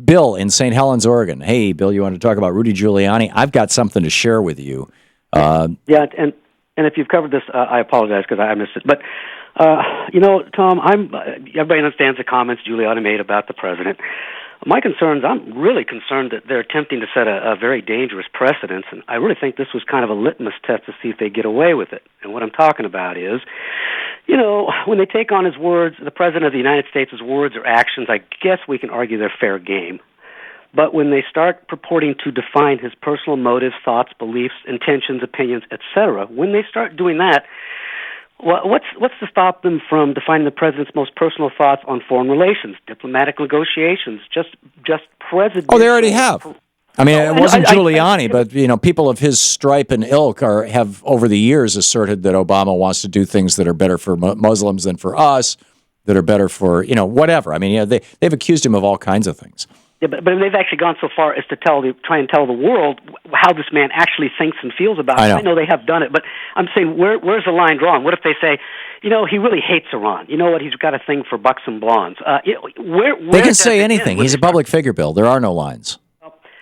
Bill in St. Helens, Oregon. Hey, Bill, you want to talk about Rudy Giuliani? I've got something to share with you. Yeah, and if you've covered this, I apologize because I missed it. But, Tom, everybody understands the comments Giuliani made about the president. My concerns, I'm really concerned that they're attempting to set a very dangerous precedent, and I really think this was kind of a litmus test to see if they get away with it. And what I'm talking about is, when they take on his words, the President of the United States' words or actions, I guess we can argue they're fair game. But when they start purporting to define his personal motives, thoughts, beliefs, intentions, opinions, etc., when they start doing that, what's to stop them from defining the president's most personal thoughts on foreign relations, diplomatic negotiations, just presidential? Oh, they already have. I mean, it wasn't Giuliani, but people of his stripe and ilk have over the years asserted that Obama wants to do things that are better for Muslims than for us, that are better for whatever. I mean, they've accused him of all kinds of things. Yeah, but they've actually gone so far as to try and tell the world how this man actually thinks and feels about it. I know they have done it, but I'm saying where's the line drawn? What if they say, he really hates Iran? You know what? He's got a thing for buxom blondes. They can say anything. He's a public figure, Bill. There are no lines.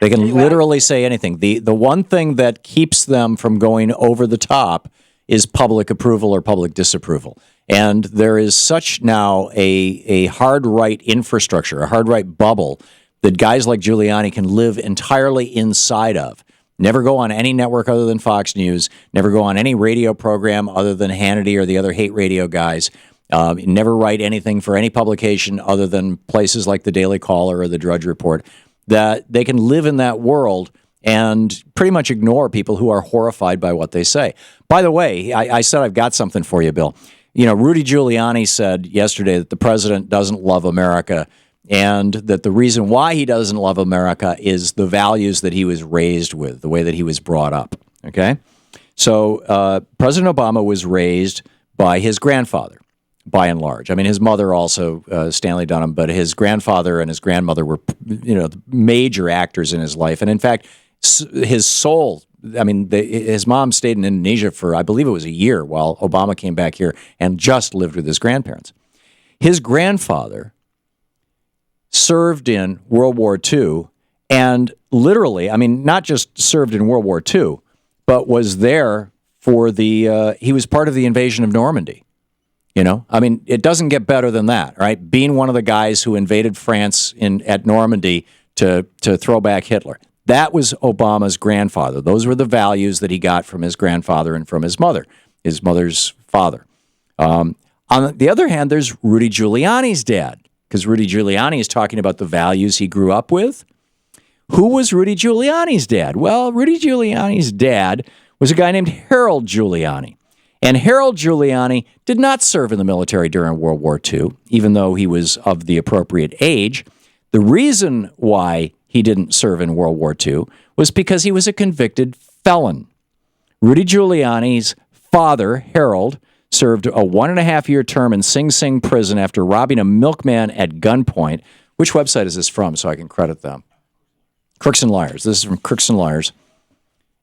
They can literally say anything. The one thing that keeps them from going over the top is public approval or public disapproval. And there is such now a hard right infrastructure, a hard right bubble that guys like Giuliani can live entirely inside of. Never go on any network other than Fox News. Never go on any radio program other than Hannity or the other hate radio guys. Never write anything for any publication other than places like the Daily Caller or the Drudge Report. That they can live in that world and pretty much ignore people who are horrified by what they say. By the way, I said I've got something for you, Bill. Rudy Giuliani said yesterday that the president doesn't love America, and that the reason why he doesn't love America is the values that he was raised with, the way that he was brought up. Okay? So President Obama was raised by his grandfather, by and large. I mean, his mother also, Stanley Dunham, but his grandfather and his grandmother were, major actors in his life. And in fact, his soul, his mom stayed in Indonesia for, I believe it was a year while Obama came back here and just lived with his grandparents. His grandfather served in World War II and literally, not just served in World War II, but was there for he was part of the invasion of Normandy. It doesn't get better than that, right? Being one of the guys who invaded France at Normandy to throw back Hitler. That was Obama's grandfather. Those were the values that he got from his grandfather and from his mother's father. On the other hand, there's Rudy Giuliani's dad, because Rudy Giuliani is talking about the values he grew up with. Who was Rudy Giuliani's dad? Well, Rudy Giuliani's dad was a guy named Harold Giuliani. And Harold Giuliani did not serve in the military during World War II, even though he was of the appropriate age. The reason why he didn't serve in World War II was because he was a convicted felon. Rudy Giuliani's father, Harold, served a 1.5-year term in Sing Sing prison after robbing a milkman at gunpoint. Which website is this from so I can credit them? Crooks and Liars. This is from Crooks and Liars.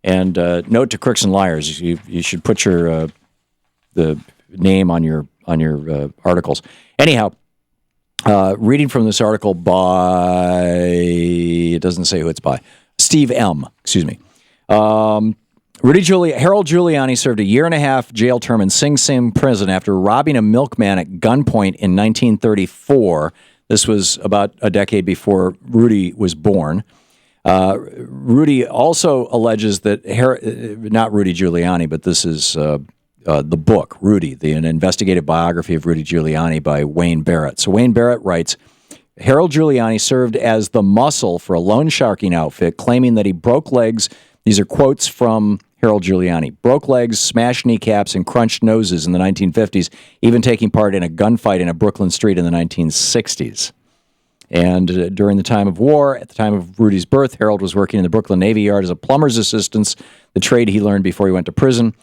And note to Crooks and Liars, you should put your the name on your articles. Anyhow, reading from this article by, it doesn't say who it's by, Steve M. Excuse me. Harold Giuliani served a 1.5-year jail term in Sing Sing prison after robbing a milkman at gunpoint in 1934. This was about a decade before Rudy was born. Rudy also alleges that, not Rudy Giuliani, but this is the book, Rudy, an investigative biography of Rudy Giuliani by Wayne Barrett. So Wayne Barrett writes, Harold Giuliani served as the muscle for a loan sharking outfit, claiming that he broke legs. These are quotes from Harold Giuliani. Broke legs, smashed kneecaps, and crunched noses in the 1950s, even taking part in a gunfight in a Brooklyn street in the 1960s. And during the time of war, at the time of Rudy's birth, Harold was working in the Brooklyn Navy Yard as a plumber's assistant, the trade he learned before he went to prison.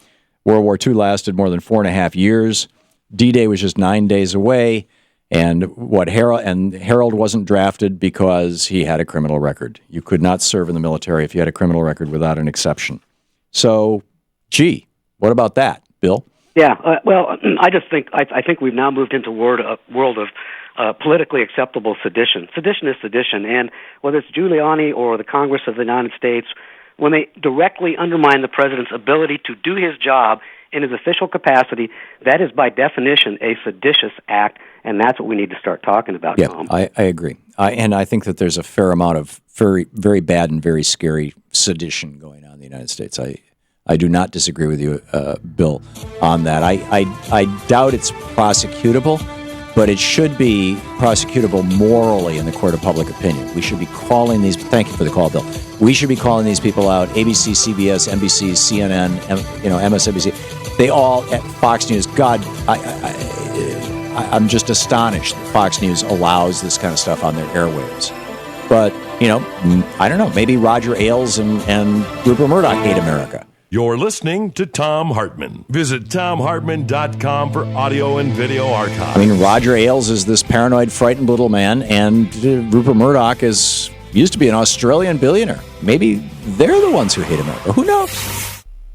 World War II lasted more than 4.5 years. D-Day was just 9 days away. And Harold wasn't drafted because he had a criminal record. You could not serve in the military if you had a criminal record without an exception. So, gee, what about that, Bill? Yeah, well, I just think I think we've now moved into a world of politically acceptable sedition. Sedition is sedition, and whether it's Giuliani or the Congress of the United States, when they directly undermine the president's ability to do his job in his official capacity, that is by definition a seditious act, and that's what we need to start talking about, Yeah, Tom. I agree. And I think that there's a fair amount of very, very bad and very scary sedition going on in the United States. I do not disagree with you, Bill, on that. I doubt it's prosecutable, but it should be prosecutable morally in the court of public opinion. We should be calling these. Thank you for the call, Bill. We should be calling these people out. ABC, CBS, NBC, CNN, MSNBC. They all at Fox News. God, I'm just astonished that Fox News allows this kind of stuff on their airwaves. But I don't know. Maybe Roger Ailes and Rupert Murdoch hate America. You're listening to Thom Hartmann. Visit ThomHartmann.com for audio and video archives. I mean, Roger Ailes is this paranoid, frightened little man, and Rupert Murdoch used to be an Australian billionaire. Maybe they're the ones who hate America. Who knows?